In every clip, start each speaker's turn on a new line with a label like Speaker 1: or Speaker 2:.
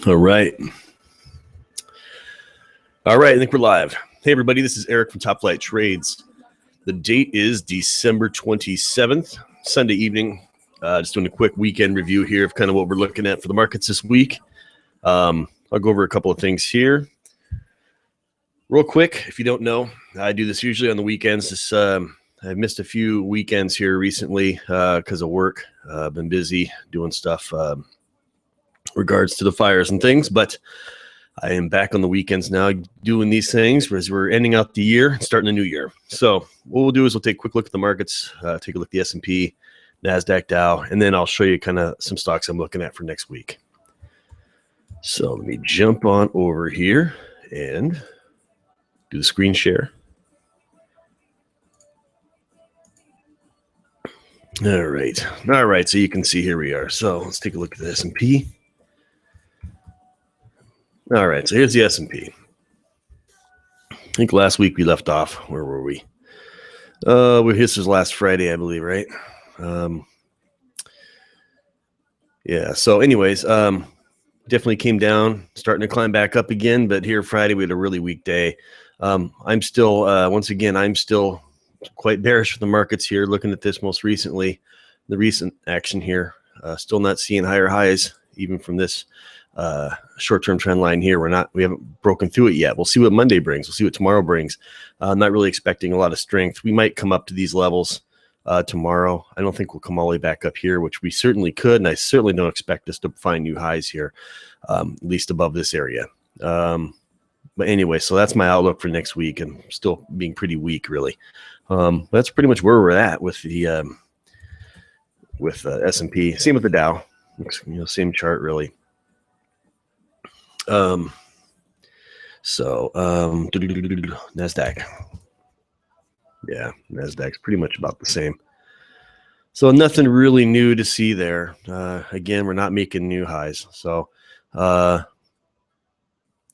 Speaker 1: All right. All right, I think we're live. Hey, everybody, this is Eric from Top Flight Trades. The date is December 27th, Sunday evening. Just doing a quick weekend review here of kind of what we're looking at for the markets this week. I'll go over a couple of things here. Real quick, if you don't know, I do this usually on the weekends. I've missed a few weekends here recently because of work. I've been busy doing stuff regards to the fires and things, but I am back on the weekends now doing these things as we're ending out the year, starting a new year. So what we'll do is we'll take a quick look at the markets, take a look at the S&P, NASDAQ, Dow, and then I'll show you kind of some stocks I'm looking at for next week. So let me jump on over here and do the screen share. All right. So you can see here we are. So let's take a look at the S&P. All right, so here's the S&P. I think last week we left off. Where were we? This was last Friday, I believe, right? Yeah, so anyways, definitely came down, starting to climb back up again, but here Friday we had a really weak day. I'm still, once again, I'm still quite bearish for the markets here, looking at this most recently, the recent action here. Still not seeing higher highs, even from this short-term trend line here. We haven't broken through it yet. We'll see what Monday brings. We'll see what tomorrow brings. I'm not really expecting a lot of strength. We might come up to these levels tomorrow. I don't think we'll come all the way back up here, which we certainly could, and I certainly don't expect us to find new highs here, at least above this area. But anyway, so that's my outlook for next week, and still being pretty weak, really. That's pretty much where we're at with the S&P. Same with the Dow. Same chart, really. NASDAQ. Yeah, NASDAQ's pretty much about the same. So nothing really new to see there. Again, we're not making new highs. So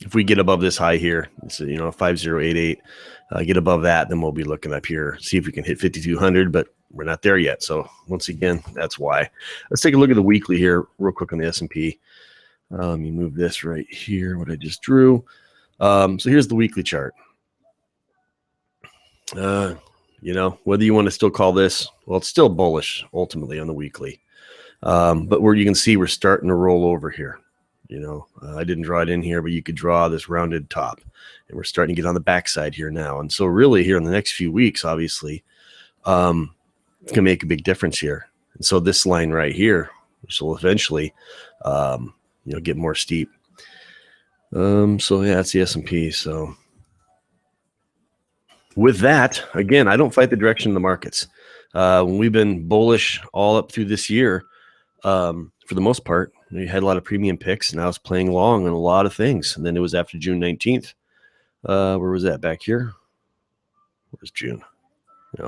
Speaker 1: if we get above this high here, it's 5088, get above that, then we'll be looking up here, see if we can hit 5200, but we're not there yet. So once again, that's why. Let's take a look at the weekly here real quick on the S&P. Let me move this right here, what I just drew. So here's the weekly chart. Whether you want to still call this, well, it's still bullish ultimately on the weekly. But where you can see we're starting to roll over here. I didn't draw it in here, but you could draw this rounded top. And we're starting to get on the backside here now. And so really here in the next few weeks, obviously, it's going to make a big difference here. And so this line right here, which will eventually get more steep. So yeah, that's the S&P. So with that, again, I don't fight the direction of the markets. We've been bullish all up through this year. For the most part, we had a lot of premium picks, and I was playing long on a lot of things. And then it was after June 19th. Where was that? Back here? Where's June?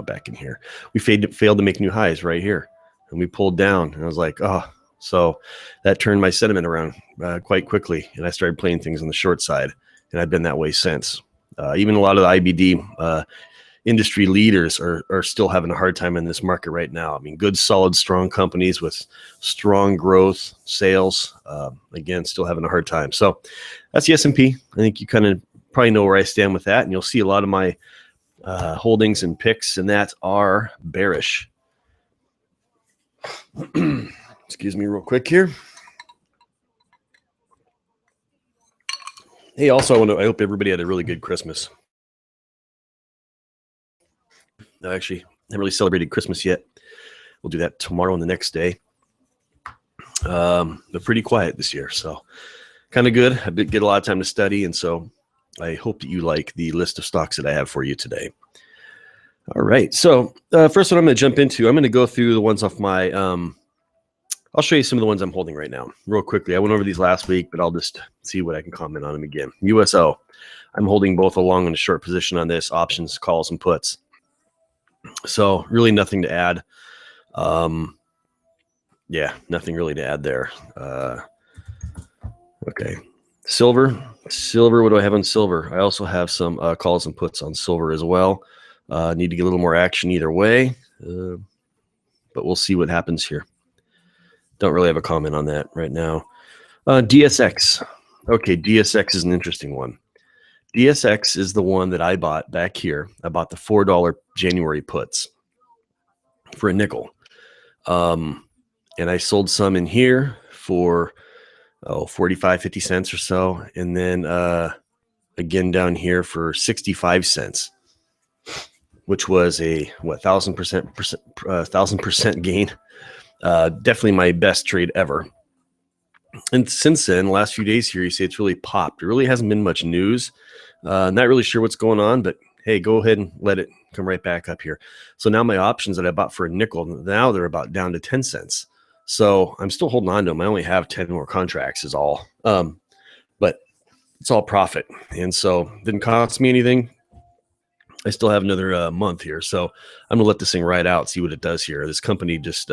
Speaker 1: Back in here. We failed to make new highs right here. And we pulled down. And I was like, oh. So that turned my sentiment around quite quickly, and I started playing things on the short side, and I've been that way since. Even a lot of the IBD industry leaders are still having a hard time in this market right now. I mean, good, solid, strong companies with strong growth, sales, again, still having a hard time. So that's the S&P. I think you kind of probably know where I stand with that, and you'll see a lot of my holdings and picks, and that are bearish. Excuse me real quick here. Hey, also, I hope everybody had a really good Christmas. I actually haven't really celebrated Christmas yet. We'll do that tomorrow and the next day. But pretty quiet this year, so kind of good. I get a lot of time to study, and so I hope that you like the list of stocks that I have for you today. All right, so first one I'm going to jump into, I'm going to go through the ones off my I'll show you some of the ones I'm holding right now real quickly. I went over these last week, but I'll just see what I can comment on them again. USO, I'm holding both a long and a short position on this, options, calls, and puts. So really nothing to add. Yeah, nothing really to add there. Okay. Silver, what do I have on silver? I also have some calls and puts on silver as well. Need to get a little more action either way, but we'll see what happens here. Don't really have a comment on that right now. DSX. Okay, DSX is an interesting one. DSX is the one that I bought back here. I bought the $4 January puts for a nickel. And I sold some in here for 45, 50 cents or so. And then again down here for 65 cents, which was a 1,000% gain. Definitely my best trade ever. And since then, the last few days here, you say it's really popped. There really hasn't been much news. Not really sure what's going on, but hey, go ahead and let it come right back up here. So now my options that I bought for a nickel, now they're about down to 10 cents. So I'm still holding on to them. I only have 10 more contracts is all. But it's all profit. And so it didn't cost me anything. I still have another month here. So I'm going to let this thing ride out, see what it does here. This company just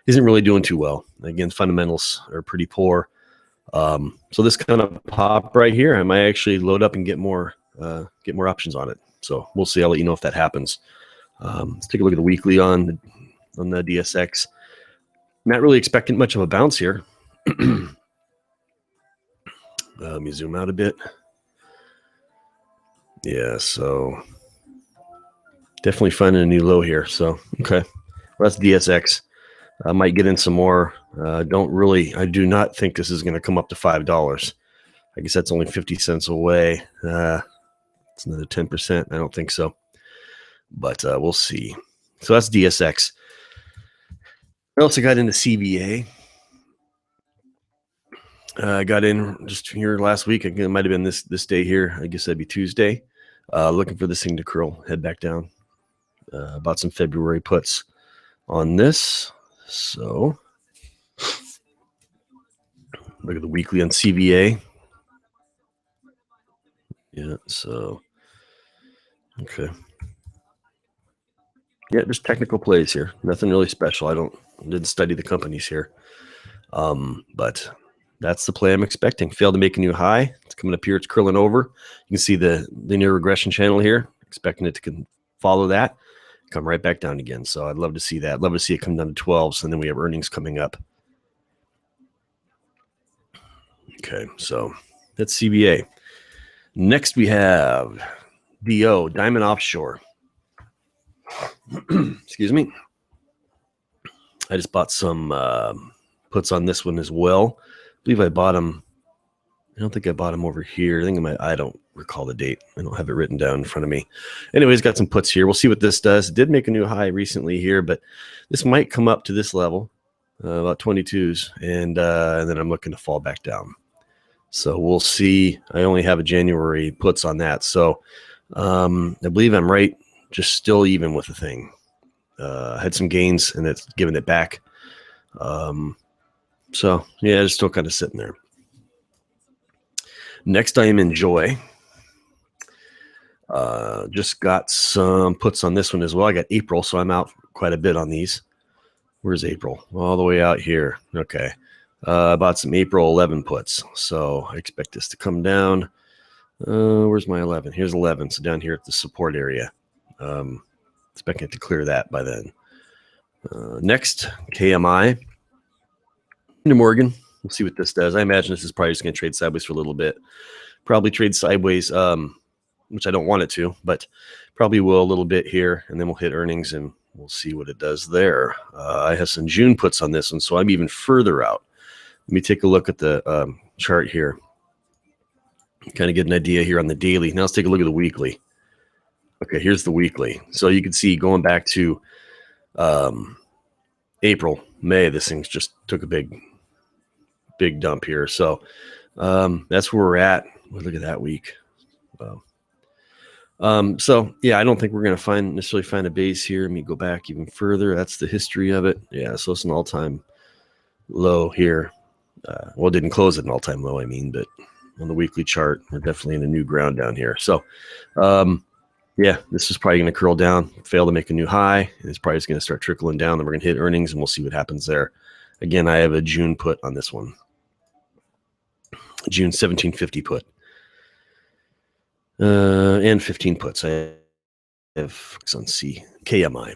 Speaker 1: isn't really doing too well. Again, fundamentals are pretty poor. So this kind of pop right here, I might actually load up and get more options on it. So we'll see. I'll let you know if that happens. Let's take a look at the weekly on the DSX. Not really expecting much of a bounce here. Let me zoom out a bit. Yeah, so definitely finding a new low here. So, okay. Well, that's DSX. I might get in some more. I do not think this is going to come up to $5. I guess that's only 50 cents away. It's another 10%. I don't think so. But we'll see. So that's DSX. I also got into CBA. I got in just here last week. It might have been this day here. I guess that'd be Tuesday. Looking for this thing to curl, head back down. Bought some February puts on this. So look at the weekly on CBA. Yeah, so okay. Yeah, just technical plays here. Nothing really special. I didn't study the companies here. But that's the play I'm expecting. Failed to make a new high. It's coming up here. It's curling over. You can see the linear regression channel here. Expecting it to follow that. Come right back down again. So I'd love to see that. Love to see it come down to 12s, and then we have earnings coming up. Okay, so that's CBA. Next we have DO, Diamond Offshore. Excuse me. I just bought some puts on this one as well. I believe I bought them. I don't think I bought them over here. I don't recall the date. I don't have it written down in front of me. Anyways, got some puts here. We'll see what this does. It did make a new high recently here, but this might come up to this level, about 22s, and then I'm looking to fall back down. So we'll see. I only have a January puts on that. So I believe I'm right, just still even with the thing. Had some gains, and it's giving it back. So, yeah, it's still kind of sitting there. Next, I am Enjoy. Just got some puts on this one as well. I got April, so I'm out quite a bit on these. Where's April? All the way out here. Okay. I bought some April 11 puts, so I expect this to come down. Where's my 11? Here's 11, so down here at the support area. Expecting it to clear that by then. Next, KMI. Kinder Morgan. We'll see what this does. I imagine this is probably just going to trade sideways for a little bit. Probably trade sideways, which I don't want it to, but probably will a little bit here, and then we'll hit earnings, and we'll see what it does there. I have some June puts on this one, so I'm even further out. Let me take a look at the chart here. Kind of get an idea here on the daily. Now let's take a look at the weekly. Okay, here's the weekly. So you can see going back to April, May, this thing's just took a big dump here. So that's where we're at. Look at that week. Wow. So yeah, I don't think we're going to necessarily find a base here. Let me go back even further. That's the history of it. Yeah, so it's an all-time low here. Well, it didn't close at an all-time low, I mean, but on the weekly chart, we're definitely in a new ground down here. So yeah, this is probably going to curl down, fail to make a new high, and it's probably just going to start trickling down. Then we're going to hit earnings, and we'll see what happens there. Again, I have a June put on this one. June 1750 put. And 15 puts. I have on C, KMI.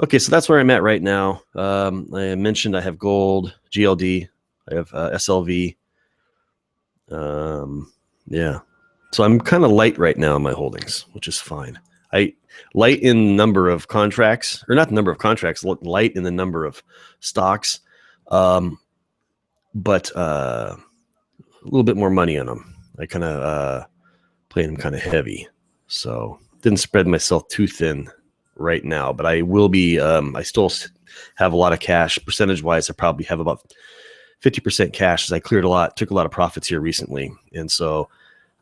Speaker 1: Okay, so that's where I'm at right now. I mentioned I have gold, GLD, I have SLV, Yeah. So I'm kind of light right now in my holdings, which is fine. I light in number of contracts, or not the number of contracts, light in the number of stocks, but a little bit more money on them. I kind of playing them kind of heavy, so didn't spread myself too thin right now. But I will be. I still have a lot of cash. Percentage wise, I probably have about 50% cash, as I took a lot of profits here recently, and so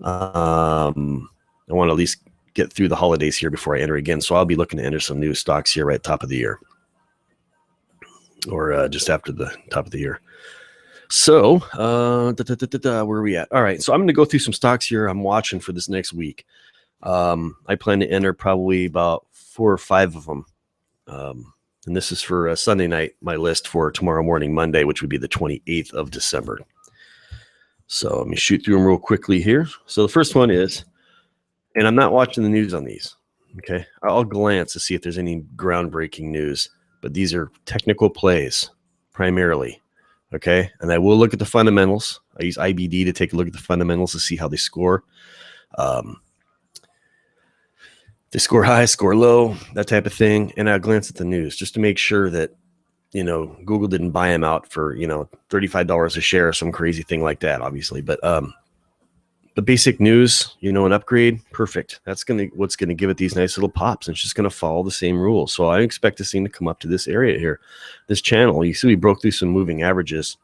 Speaker 1: I want to at least get through the holidays here before I enter again. So I'll be looking to enter some new stocks here right at the top of the year, or just after the top of the year. So where are we at? All right, so I'm going to go through some stocks here I'm watching for this next week. I plan to enter probably about 4 or 5 of them. And this is for Sunday night, my list for tomorrow morning, Monday, which would be the 28th of December. So let me shoot through them real quickly here. So the first one is, and I'm not watching the news on these, okay? I'll glance to see if there's any groundbreaking news, but these are technical plays primarily, okay? And I will look at the fundamentals. I use IBD to take a look at the fundamentals to see how they score. They score high, score low, that type of thing. And I'll glance at the news just to make sure that, Google didn't buy them out for, $35 a share or some crazy thing like that, obviously. But the basic news, an upgrade, perfect. That's what's gonna give it these nice little pops, and it's just gonna follow the same rules. So I expect this thing to come up to this area here, this channel. You see, we broke through some moving averages.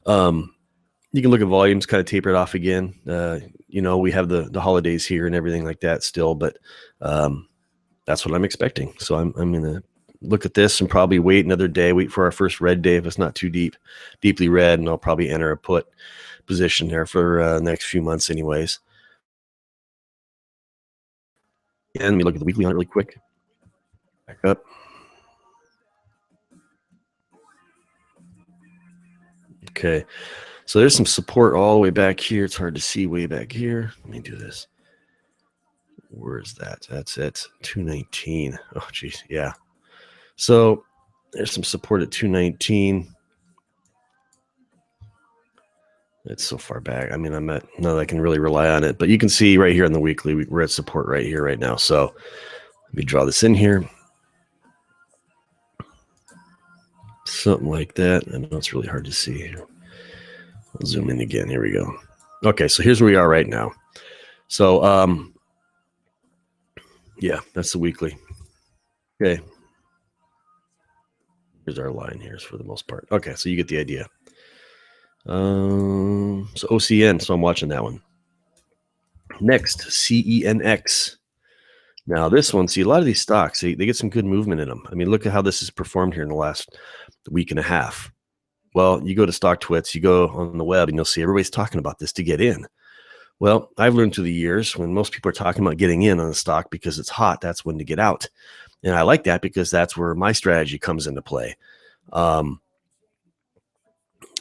Speaker 1: You can look at volumes, kind of taper it off again. We have the holidays here and everything like that still, but that's what I'm expecting. So I'm gonna look at this and probably wait another day, wait for our first red day if it's not too deeply red, and I'll probably enter a put position there for the next few months anyways. And let me look at the weekly on it really quick. Back up. Okay, so there's some support all the way back here. It's hard to see way back here. Let me do this. Where is that? That's it. 219. Oh, geez. Yeah. So there's some support at 219. It's so far back. I mean, not that I can really rely on it, but you can see right here on the weekly, we're at support right here, right now. So let me draw this in here. Something like that. I know it's really hard to see here. I'll zoom in again. Here we go. Okay, so here's where we are right now. So, yeah, that's the weekly. Okay. Here's our line here for the most part. Okay, so you get the idea. So OCN, so I'm watching that one. Next, CENX. Now this one, see, a lot of these stocks, they get some good movement in them. I mean, look at how this has performed here in the last week and a half. Well, you go to StockTwits, you go on the web, and you'll see everybody's talking about this to get in. Well, I've learned through the years when most people are talking about getting in on a stock because it's hot, that's when to get out. And I like that because that's where my strategy comes into play.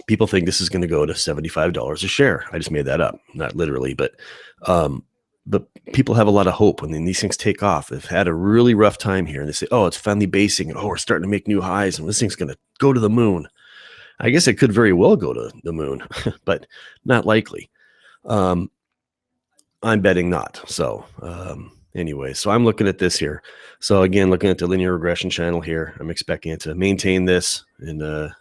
Speaker 1: People think this is going to go to $75 a share. I just made that up, not literally, but people have a lot of hope when these things take off. They've had a really rough time here, and they say, "Oh, it's finally basing, and we're starting to make new highs, and this thing's going to go to the moon." I guess it could very well go to the moon, but not likely. I'm betting not. So anyway, so I'm looking at this here. So again, looking at the linear regression channel here, I'm expecting it to maintain this and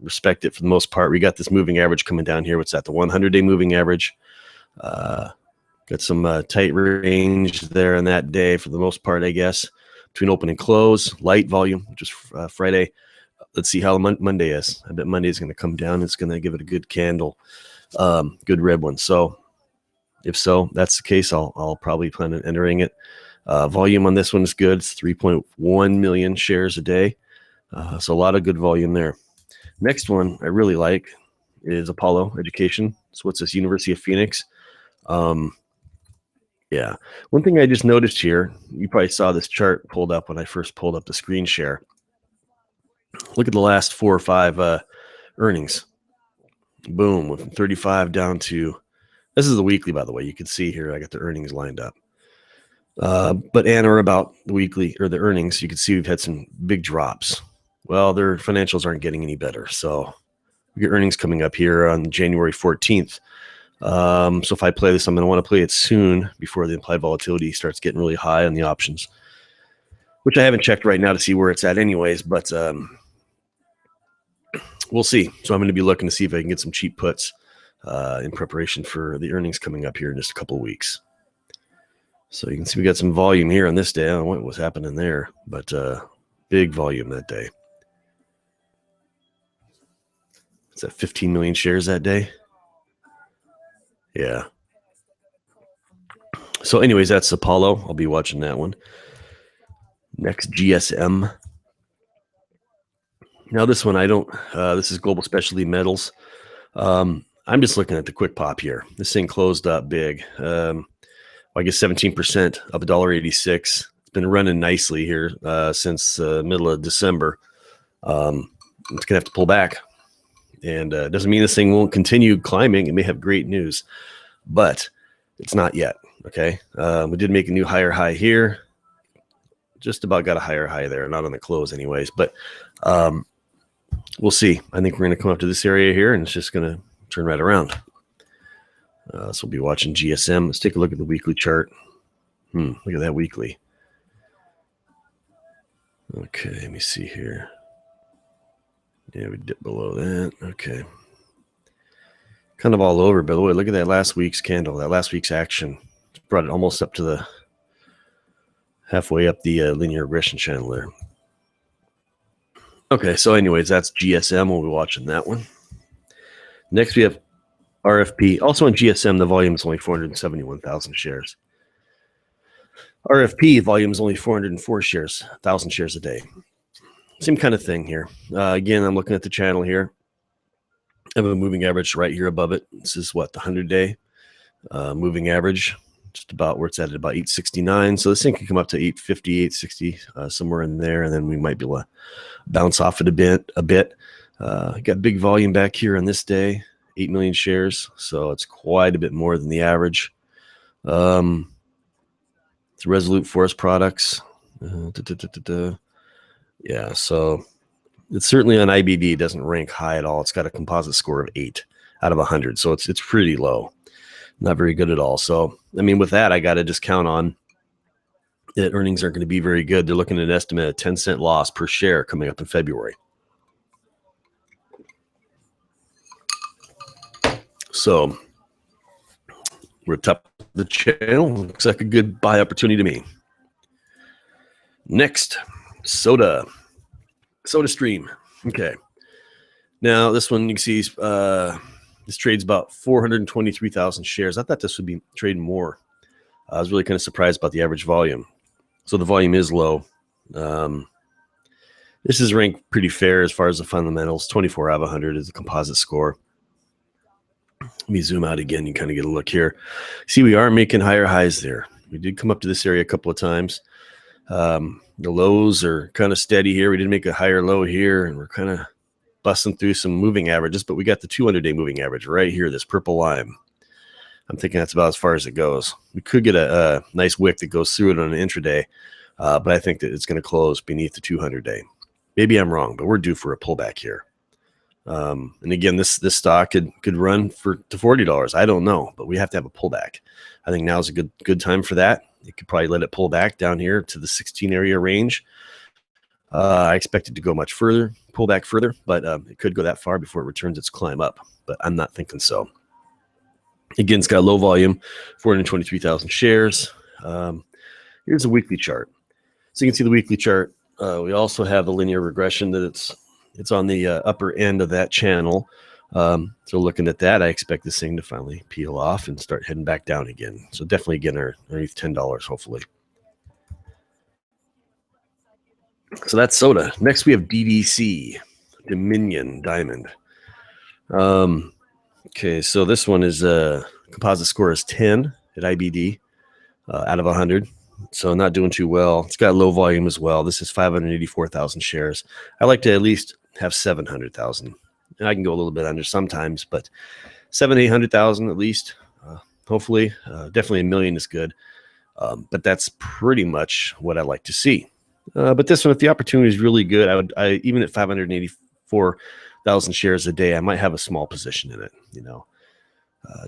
Speaker 1: respect it for the most part. We got this moving average coming down here. What's that? The 100-day moving average. Got some tight range there on that day for the most part, I guess, between open and close. Light volume, which is Friday. Let's see how Monday is. I bet Monday is going to come down. It's going to give it a good candle, good red one. So if so, that's the case. I'll probably plan on entering it. Volume on this one is good. It's 3.1 million shares a day. So a lot of good volume there. Next one I really like is Apollo Education. So what's this? University of Phoenix. Yeah. One thing I just noticed here, you probably saw this chart pulled up when I first pulled up the screen share. Look at the last 4 or 5 earnings. Boom, with 35 down to, this is the weekly, by the way. You can see here I got the earnings lined up. But or about the weekly or the earnings, you can see we've had some big drops. Well, their financials aren't getting any better. So We get earnings coming up here on January 14th. So if I play this, I'm going to want to play it soon before the implied volatility starts getting really high on the options, which I haven't checked right now to see where it's at anyways, but we'll see. So I'm going to be looking to see if I can get some cheap puts in preparation for the earnings coming up here in just a couple of weeks. So you can see we got some volume here on this day. I don't know what was happening there, but big volume that day. Is that 15 million shares that day? Yeah. So anyways, that's Apollo. I'll be watching that one. Next, GSM. Now this one, I don't, this is Global Specialty Metals. I'm just looking at the quick pop here. This thing closed up big. I guess 17% up $1.86. It's been running nicely here since middle of December. It's going to have to pull back. And it doesn't mean this thing won't continue climbing. It may have great news, but it's not yet. Okay. We did make a new higher high here. Just about got a higher high there, not on the close anyways, but we'll see. I think we're going to come up to this area here and it's just going to turn right around. So we'll be watching GSM. Let's take a look at the weekly chart. Look at that weekly. Okay, let me see here. Yeah, we dipped below that. Okay. Kind of all over, by the way. Look at that last week's candle, that last week's action. Brought it almost up to the halfway up the linear regression channel there. Okay, so anyways, that's GSM. We'll be watching that one. Next, we have RFP. Also on GSM, the volume is only 471,000 shares. RFP volume is only 404 shares, 1,000 shares a day. Same kind of thing here. Again, I'm looking at the channel here. I have a moving average right here above it. This is what, the 100-day moving average, just about where it's at about 869. So this thing can come up to 850, 860, somewhere in there, and then we might be able to bounce off it a bit. Got big volume back here on this day. 8 million shares, so it's quite a bit more than the average. It's Resolute Forest Products. Yeah, so it's certainly on IBD. It doesn't rank high at all. It's got a composite score of 8 out of 100, so it's pretty low. Not very good at all. So, I mean, with that, I got to just count on that earnings aren't going to be very good. They're looking at an estimate of 10-cent loss per share coming up in February. So we're top of the channel. Looks like a good buy opportunity to me. Next, SodaStream. Okay. Now this one you can see this trades about 423,000 shares. I thought this would be trading more. I was really kind of surprised about the average volume. So the volume is low. This is ranked pretty fair as far as the fundamentals. 24 out of 100 is the composite score. Let me zoom out again. You kind of get a look here. See, we are making higher highs there. We did come up to this area a couple of times. The lows are kind of steady here. We did make a higher low here, and we're kind of busting through some moving averages, but we got the 200-day moving average right here, this purple line. I'm thinking that's about as far as it goes. We could get a nice wick that goes through it on an intraday, but I think that it's going to close beneath the 200-day. Maybe I'm wrong, but we're due for a pullback here. And again, this stock could run to $40. I don't know, but we have to have a pullback. I think now is a good time for that. You could probably let it pull back down here to the 16 area range. I expect it to go much further, pull back further, but it could go that far before it returns its climb up. But I'm not thinking so. Again, it's got low volume, 423,000 shares. Here's a weekly chart. So you can see the weekly chart. We also have the linear regression that it's on the upper end of that channel. So looking at that, I expect this thing to finally peel off and start heading back down again. So definitely getting underneath $10, hopefully. So that's soda. Next, we have DDC, Dominion Diamond. Okay, so this one is composite score is 10 at IBD out of 100. So not doing too well. It's got low volume as well. This is 584,000 shares. I like to at least have 700,000. And I can go a little bit under sometimes, but 800,000 at least. Hopefully, definitely 1 million is good. But that's pretty much what I like to see. But this one, if the opportunity is really good, I even at 584 1,000 shares a day, I might have a small position in it.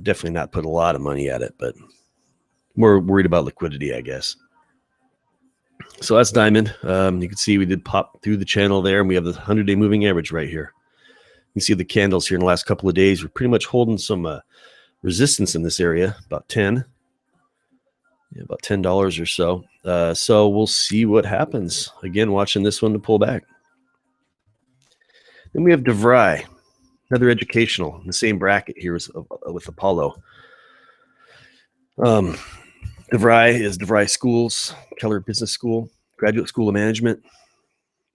Speaker 1: Definitely not put a lot of money at it, but more worried about liquidity, I guess. So that's Diamond. You can see we did pop through the channel there, and we have the 100-day moving average right here. You can see the candles here in the last couple of days. We're pretty much holding some resistance in this area, about $10 or so. So we'll see what happens. Again, watching this one to pull back. Then we have DeVry, another educational in the same bracket here with Apollo. DeVry is DeVry Schools, Keller Business School, Graduate School of Management.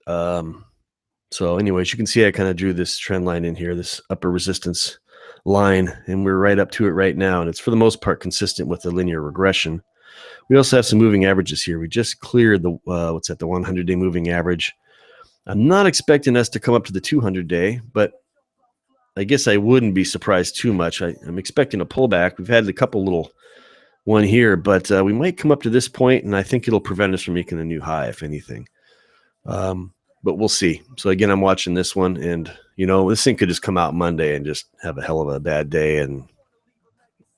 Speaker 1: So anyways, you can see I kind of drew this trend line in here, this upper resistance line, and we're right up to it right now. And it's for the most part consistent with the linear regression. We also have some moving averages here. We just cleared the, the 100-day moving average. I'm not expecting us to come up to the 200-day, but I guess I wouldn't be surprised too much. I'm expecting a pullback. We've had a couple little one here, but we might come up to this point, and I think it'll prevent us from making a new high, if anything. But we'll see. So again, I'm watching this one, and this thing could just come out Monday and just have a hell of a bad day, and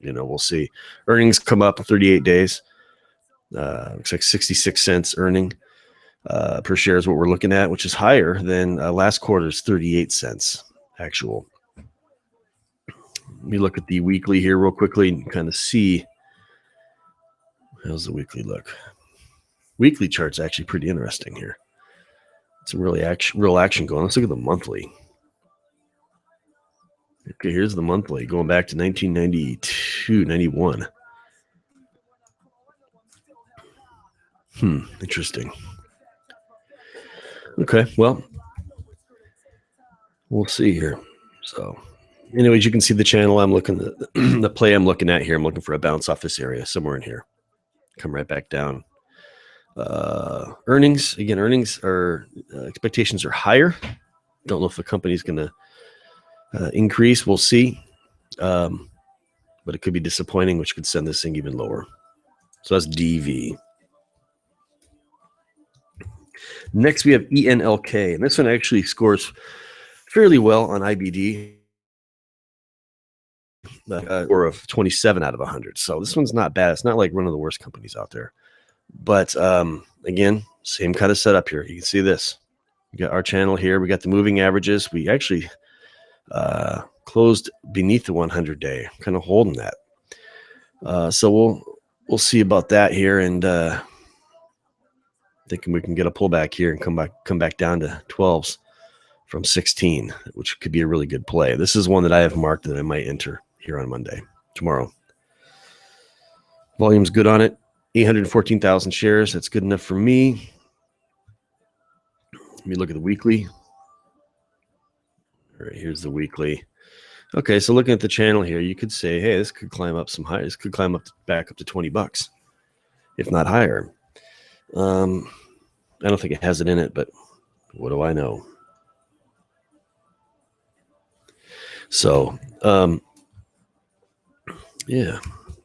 Speaker 1: we'll see. Earnings come up in 38 days. Looks like 66 cents earning per share is what we're looking at, which is higher than last quarter's 38 cents actual. Let me look at the weekly here real quickly and kind of see. How's the weekly look? Weekly chart's actually pretty interesting here. Some real action going. Let's look at the monthly. Okay, here's the monthly going back to 1992, 91. Interesting. Okay, well, we'll see here. So, anyways, you can see the channel I'm looking at, the play I'm looking at here. I'm looking for a bounce off this area, somewhere in here. Come right back down. Earnings are expectations are higher. Don't know if the company's going to increase. We'll see. But it could be disappointing, which could send this thing even lower. So that's DV. Next, we have ENLK, and this one actually scores fairly well on IBD. Score of 27 out of 100. So this one's not bad. It's not like one of the worst companies out there. But again, same kind of setup here. You can see this. We got our channel here. We got the moving averages. We actually closed beneath the 100-day. Kind of holding that. So we'll see about that here, and thinking we can get a pullback here and come back down to 12s from 16, which could be a really good play. This is one that I have marked that I might enter here on tomorrow. Volume's good on it. 814,000 shares. That's good enough for me. Let me look at the weekly. All right, here's the weekly. Okay, so looking at the channel here, you could say, hey, this could climb up some high. This could climb back up to $20, if not higher. I don't think it has it in it, but what do I know? So, yeah,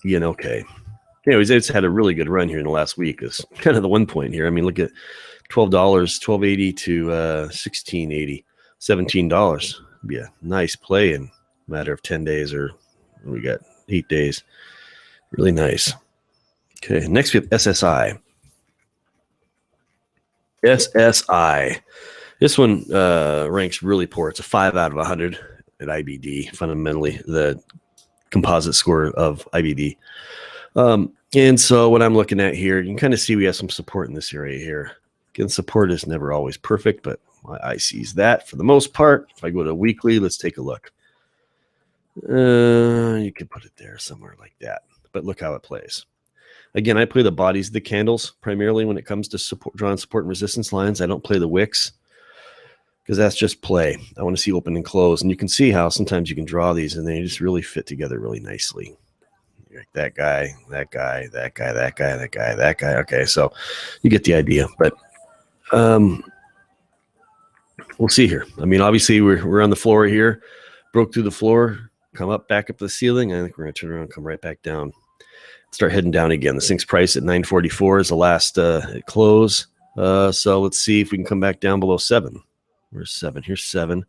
Speaker 1: okay. Anyways, it's had a really good run here in the last week. Is kind of the one point here. I mean, look at $12, $12.80 to $16.80, $17. Be a nice play in a matter of 10 days, or we got 8 days. Really nice. Okay, next we have SSI. SSI. This one ranks really poor. It's a 5 out of 100 at IBD, fundamentally the composite score of IBD. And so what I'm looking at here, you can kind of see we have some support in this area here. Again, support is never always perfect, but my eye sees that for the most part. If I go to weekly, let's take a look. You can put it there somewhere like that, but look how it plays. Again, I play the bodies of the candles primarily when it comes to drawing support and resistance lines. I don't play the wicks because that's just play. I want to see open and close. And you can see how sometimes you can draw these and they just really fit together really nicely. Like that guy, that guy, that guy, that guy, that guy, that guy. Okay, so you get the idea. But we'll see here. I mean, obviously we're on the floor here, broke through the floor, come up, back up the ceiling. I think we're going to turn around and come right back down. Start heading down again. The thing's price at 944 is the last close. So let's see if we can come back down below 7. Where's 7? Here's 7.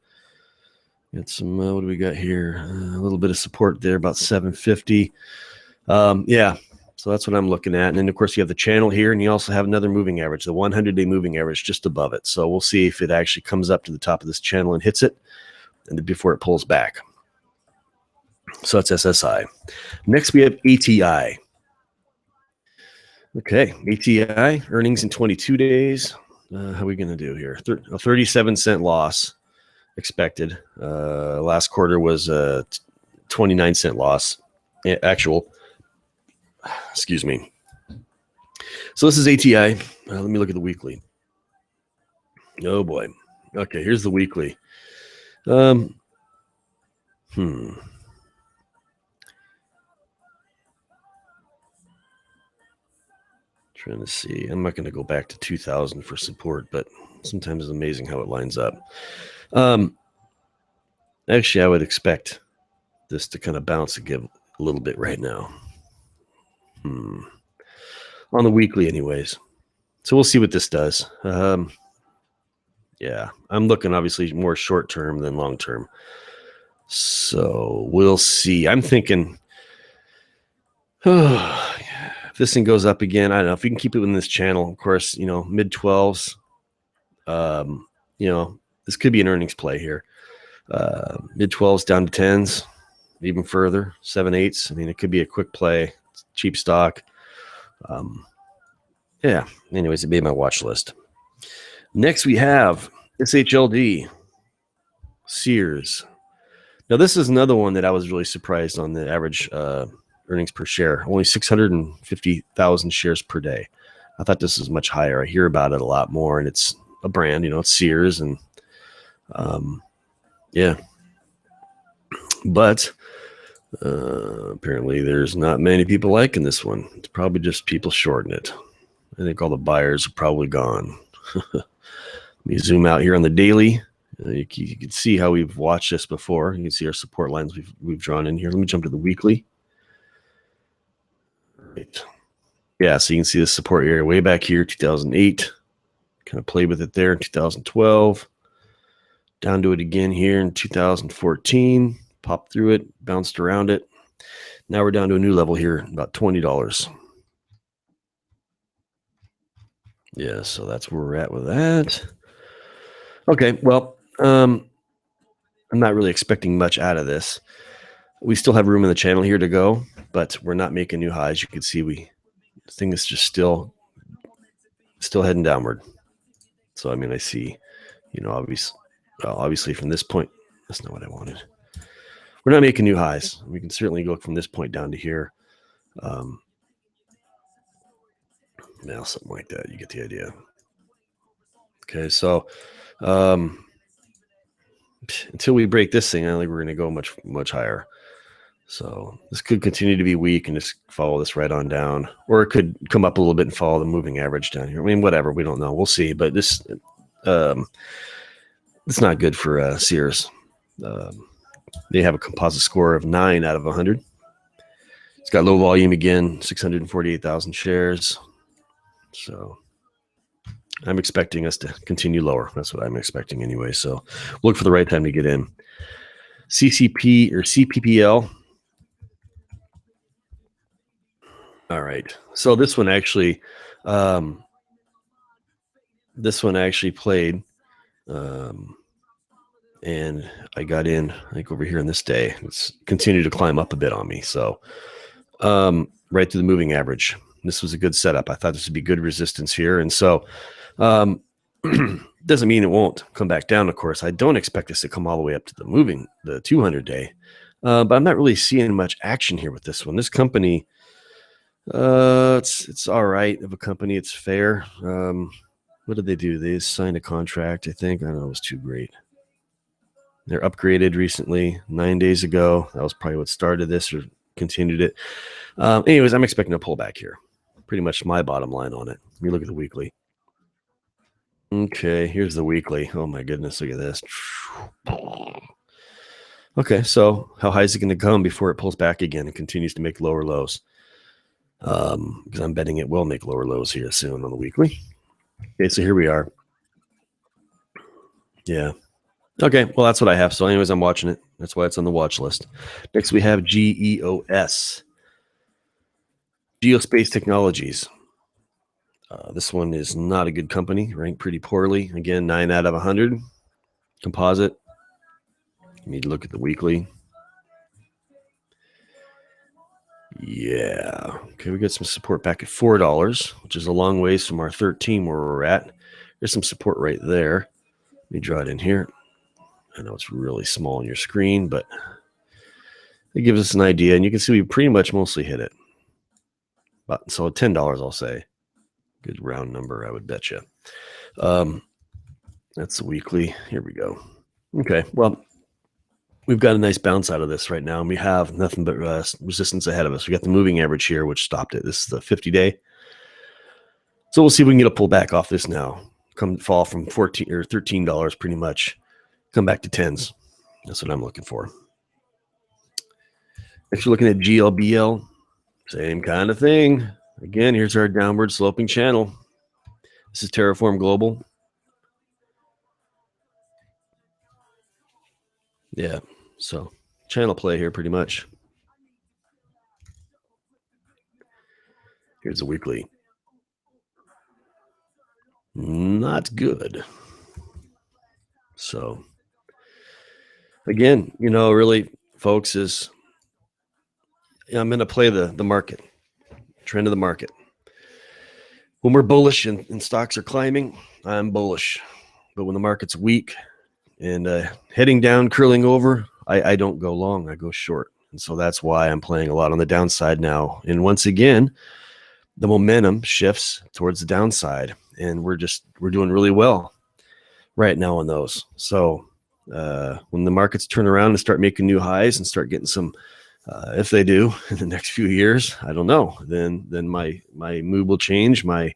Speaker 1: Got some, what do we got here? A little bit of support there, about 750. Yeah, so that's what I'm looking at. And then, of course, you have the channel here, and you also have another moving average, the 100-day moving average just above it. So we'll see if it actually comes up to the top of this channel and hits it and before it pulls back. So that's SSI. Next, we have ATI. Okay, ATI, earnings in 22 days. How are we going to do here? A 37-cent loss expected. Last quarter was a 29-cent loss actual. Excuse me. So this is ATI. Let me look at the weekly. Oh boy. Okay, here's the weekly. Trying to see. I'm not going to go back to 2000 for support, but sometimes it's amazing how it lines up. Actually, I would expect this to kind of bounce and give a little bit right now. On the weekly anyways. So we'll see what this does. Yeah, I'm looking obviously more short term than long term. So we'll see. I'm thinking, if this thing goes up again, I don't know if we can keep it within this channel. Of course, mid 12s. This could be an earnings play here. Mid 12s down to 10s, even further, 7/8. I mean, it could be a quick play, cheap stock. Yeah. Anyways, it made my watch list. Next, we have SHLD, Sears. Now, this is another one that I was really surprised on the average earnings per share, only 650,000 shares per day. I thought this was much higher. I hear about it a lot more, and it's a brand, it's Sears, and yeah. But apparently there's not many people liking this one. It's probably just people shorting it. I think all the buyers are probably gone. Let me zoom out here on the daily. You can see how we've watched this before. You can see our support lines we've drawn in here. Let me jump to the weekly. Right. Yeah, so you can see the support area way back here, 2008. Kind of played with it there in 2012. Down to it again here in 2014. Popped through it, bounced around it. Now we're down to a new level here, about $20. Yeah, so that's where we're at with that. Okay, well, I'm not really expecting much out of this. We still have room in the channel here to go, but we're not making new highs. You can see this thing is just still heading downward. So, I mean, I see, obviously from this point, that's not what I wanted. We're not making new highs. We can certainly go from this point down to here. Now, something like that. You get the idea. Okay, so until we break this thing, I don't think we're going to go much higher. So this could continue to be weak and just follow this right on down, or it could come up a little bit and follow the moving average down here. I mean, whatever, we don't know. We'll see. But this, it's not good for Sears. They have a composite score of 9 out of 100. It's got low volume again, 648,000 shares. So I'm expecting us to continue lower. That's what I'm expecting anyway. So look for the right time to get in. CCP or CPPL. All right. So this one actually played. And I got in, I think, over here on this day. It's continued to climb up a bit on me. So right to the moving average. This was a good setup. I thought this would be good resistance here. And so doesn't mean it won't come back down, of course. I don't expect this to come all the way up to the 200-day. But I'm not really seeing much action here with this one. This company, it's all right of a company. It's fair. What did they do? They signed a contract, I think. I don't know. It was too great. They're upgraded recently, 9 days ago. That was probably what started this or continued it. Anyways, I'm expecting a pullback here. Pretty much my bottom line on it. Let me look at the weekly. Okay, here's the weekly. Oh my goodness, look at this. Okay, so how high is it going to come before it pulls back again and continues to make lower lows? Because I'm betting it will make lower lows here soon on the weekly. Okay, so here we are. Yeah. Okay, well, that's what I have. So anyways, I'm watching it. That's why it's on the watch list. Next, we have GEOS, Geospace Technologies. This one is not a good company, ranked pretty poorly. Again, 9 out of 100. Composite. You need to look at the weekly. Yeah. Okay, we got some support back at $4, which is a long ways from our 13 where we're at. There's some support right there. Let me draw it in here. I know it's really small on your screen, but it gives us an idea. And you can see we pretty much mostly hit it. But so $10, I'll say. Good round number, I would bet you. That's the weekly. Here we go. Okay, well, we've got a nice bounce out of this right now, and we have nothing but resistance ahead of us. We got the moving average here, which stopped it. This is the 50-day. So we'll see if we can get a pullback off this now. Fall from $14 or $13 pretty much. Come back to 10s. That's what I'm looking for. Next, you're looking at GLBL. Same kind of thing. Again, here's our downward sloping channel. This is Terraform Global. Yeah, so channel play here pretty much. Here's the weekly. Not good. So again, really, folks, is I'm going to play the market, trend of the market. When we're bullish and stocks are climbing, I'm bullish. But when the market's weak and heading down, curling over, I don't go long. I go short. And so that's why I'm playing a lot on the downside now. And once again, the momentum shifts towards the downside. And we're doing really well right now on those. So when the markets turn around and start making new highs and start getting some, if they do in the next few years, I don't know, then my mood will change. My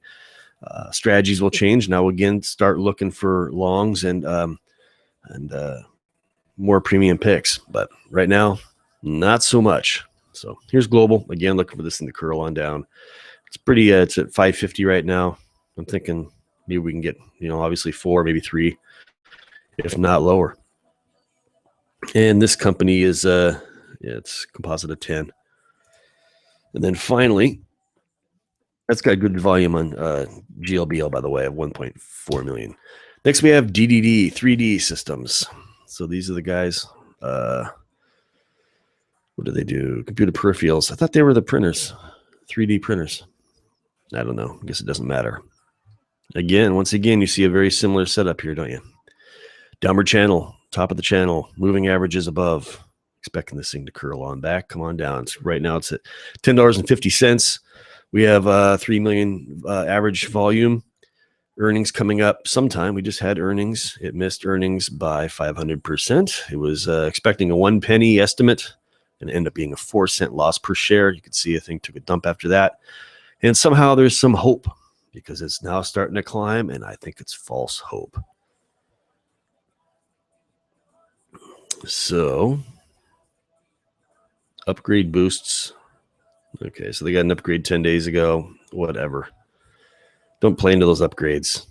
Speaker 1: strategies will change. And I will again start looking for longs and more premium picks. But right now, not so much. So here's global. Again, looking for this thing to curl on down. It's pretty, it's at 550 right now. I'm thinking maybe we can get, obviously 4, maybe 3, if not lower. And this company is, it's composite of 10. And then finally, that's got good volume on GLBL, by the way, of 1.4 million. Next, we have DDD, 3D Systems. So these are the guys. What do they do? Computer peripherals. I thought they were the printers, 3D printers. I don't know. I guess it doesn't matter. Once again, you see a very similar setup here, don't you? Downward channel, top of the channel, moving averages above. Expecting this thing to curl on back. Come on down. Right now, it's at $10.50. We have 3 million average volume. Earnings coming up sometime. We just had earnings. It missed earnings by 500%. It was expecting a 1 penny estimate and ended up being a 4-cent loss per share. You can see I think took a dump after that. And somehow there's some hope because it's now starting to climb, and I think it's false hope. So upgrade boosts. Okay, so they got an upgrade 10 days ago. Whatever. Don't play into those upgrades.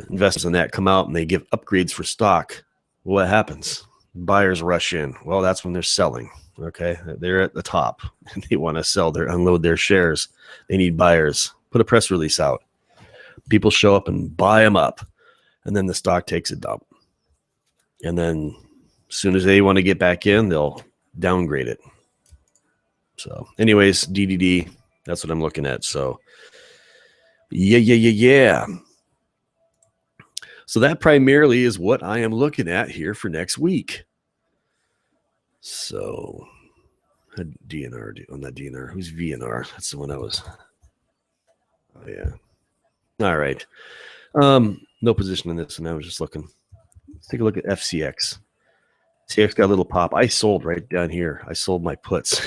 Speaker 1: Investors in that come out and they give upgrades for stock. What happens? Buyers rush in. Well, that's when they're selling. Okay, they're at the top and they want to unload their shares. They need buyers. Put a press release out. People show up and buy them up, and then the stock takes a dump. And then as soon as they want to get back in, they'll downgrade it. So anyways, DDD, that's what I'm looking at. So yeah. So that primarily is what I am looking at here for next week. So DNR on that DNR. Who's VNR? That's the one I was. Oh yeah. All right. No position in this, and I was just looking. Let's take a look at FCX. CX got a little pop. I sold right down here. I sold my puts.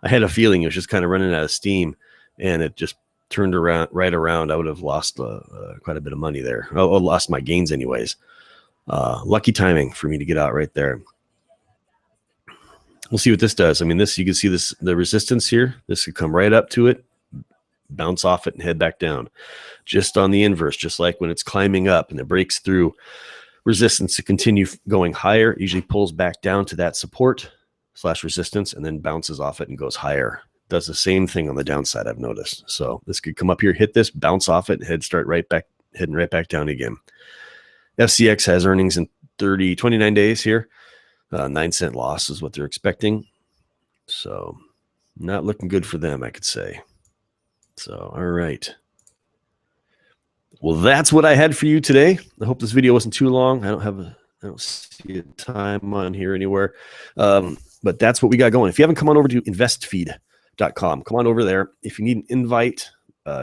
Speaker 1: I had a feeling it was just kind of running out of steam, and it just turned right around. I would have lost quite a bit of money there. I lost my gains anyways. Lucky timing for me to get out right there. We'll see what this does. I mean, you can see the resistance here. This could come right up to it, bounce off it and head back down. Just on the inverse, just like when it's climbing up and it breaks through resistance to continue going higher, it usually pulls back down to that support / resistance and then bounces off it and goes higher. Does the same thing on the downside, I've noticed. So this could come up here, hit this, bounce off it, heading right back down again. FCX has earnings in 29 days here. 9-cent loss is what they're expecting. So not looking good for them, I could say. So, all right. Well, that's what I had for you today. I hope this video wasn't too long. I don't see a time on here anywhere. But that's what we got going. If you haven't come on over to investfeed.com, come on over there. If you need an invite,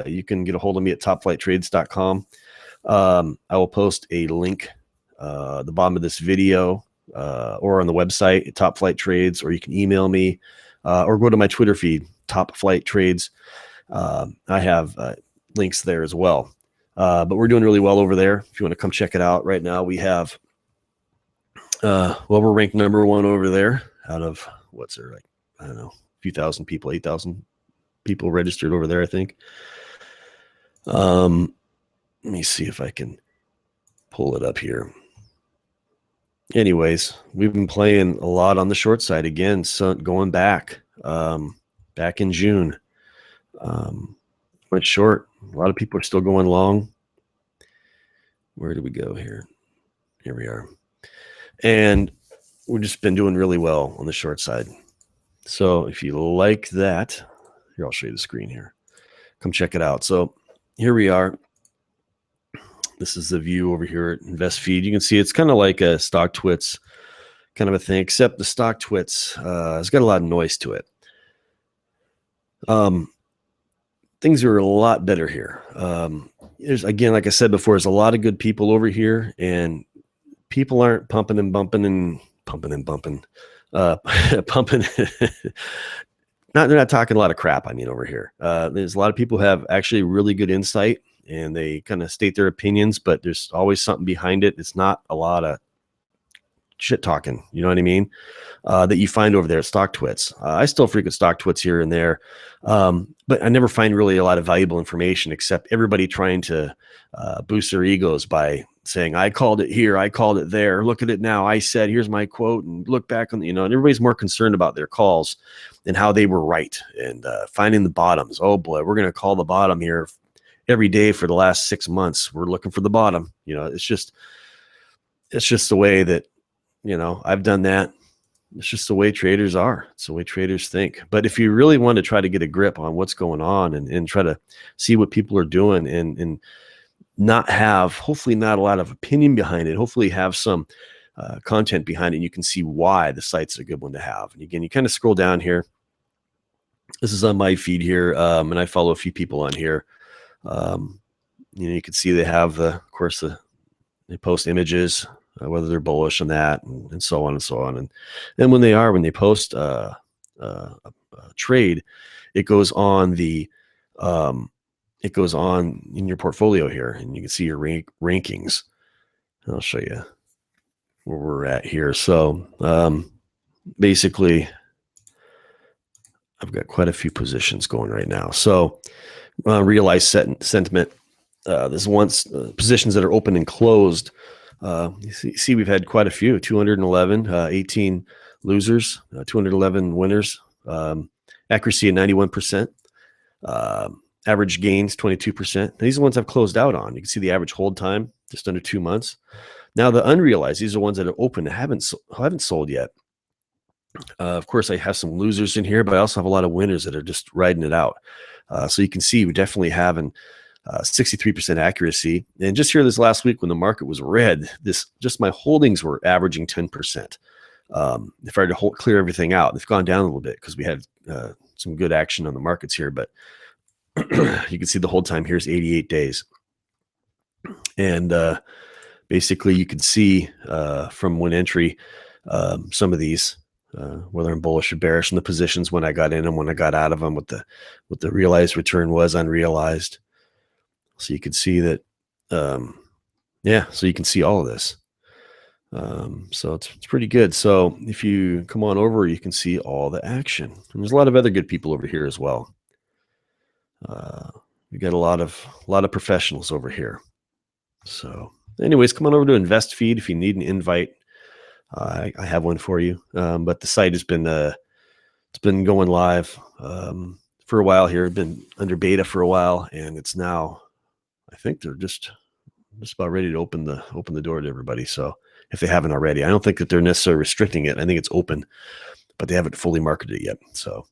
Speaker 1: you can get a hold of me at topflighttrades.com. I will post a link at the bottom of this video or on the website at Top Flight Trades, or you can email me or go to my Twitter feed, Top Flight Trades. I have links there as well. But we're doing really well over there. If you want to come check it out right now, we have, we're ranked number 1 over there out of what's there, like, I don't know, a few thousand people, 8,000 people registered over there, I think. Let me see if I can pull it up here. Anyways, we've been playing a lot on the short side again. So going back in June, went short. A lot of people are still going long. Where do we go here? Here we are. And we've just been doing really well on the short side. So if you like that, here, I'll show you the screen here. Come check it out. So here we are. This is the view over here at InvestFeed. You can see it's kind of like a StockTwits kind of a thing, except the StockTwits has got a lot of noise to it. Things are a lot better here. There's, again, like I said before, there's a lot of good people over here, and people aren't pumping and bumping. They're not talking a lot of crap. I mean, over here, there's a lot of people who have actually really good insight, and they kind of state their opinions, but there's always something behind it. It's not a lot of shit talking, you know what I mean? That you find over there at StockTwits. I still frequent StockTwits here and there, but I never find really a lot of valuable information, except everybody trying to boost their egos by saying, I called it here, I called it there, look at it now, I said, here's my quote, and look back on the, and everybody's more concerned about their calls and how they were right, and finding the bottoms. Oh boy, we're going to call the bottom here every day for the last 6 months. We're looking for the bottom. It's just the way that, I've done that. It's just the way traders are. It's the way traders think. But if you really want to try to get a grip on what's going on and try to see what people are doing and not have, hopefully not a lot of opinion behind it, hopefully have some content behind it, you can see why the site's a good one to have. And again, you kind of scroll down here. This is on my feed here, and I follow a few people on here. You can see they have they post images, whether they're bullish on that and so on and so on. And when they post a trade, it goes on in your portfolio here, and you can see your rankings. I'll show you where we're at here. So basically, I've got quite a few positions going right now. So realized sentiment. There's once positions that are open and closed. You see we've had quite a few, 211, 18 losers, 211 winners, accuracy at 91%, average gains 22%. These are the ones I've closed out on. You can see the average hold time, just under 2 months. Now the unrealized, these are ones that are open, haven't sold yet. Of course, I have some losers in here, but I also have a lot of winners that are just riding it out. So you can see we definitely having 63% accuracy. And just here this last week when the market was red, just my holdings were averaging 10%. If I had to clear everything out, they've gone down a little bit because we had some good action on the markets here, but you can see the hold time here is 88 days. And basically you can see from one entry, some of these, whether I'm bullish or bearish in the positions when I got in and when I got out of them, what the realized return was unrealized. So you can see that, so you can see all of this. So it's pretty good. So if you come on over, you can see all the action. And there's a lot of other good people over here as well. We got a lot of professionals over here. So anyways, come on over to InvestFeed if you need an invite. I have one for you. But the site has been it's been going live for a while here. It's been under beta for a while, and it's now, I think they're just about ready to open the door to everybody. So if they haven't already, I don't think that they're necessarily restricting it. I think it's open, but they haven't fully marketed it yet. So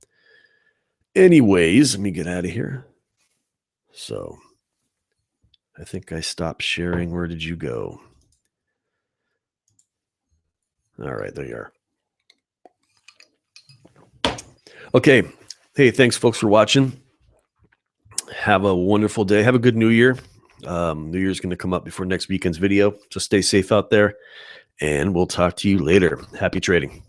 Speaker 1: anyways, let me get out of here. So I think I stopped sharing. Where did you go? All right, there you are. Okay. Hey, thanks folks for watching. Have a wonderful day. Have a good New Year. New Year's going to come up before next weekend's video. So stay safe out there, and we'll talk to you later. Happy trading.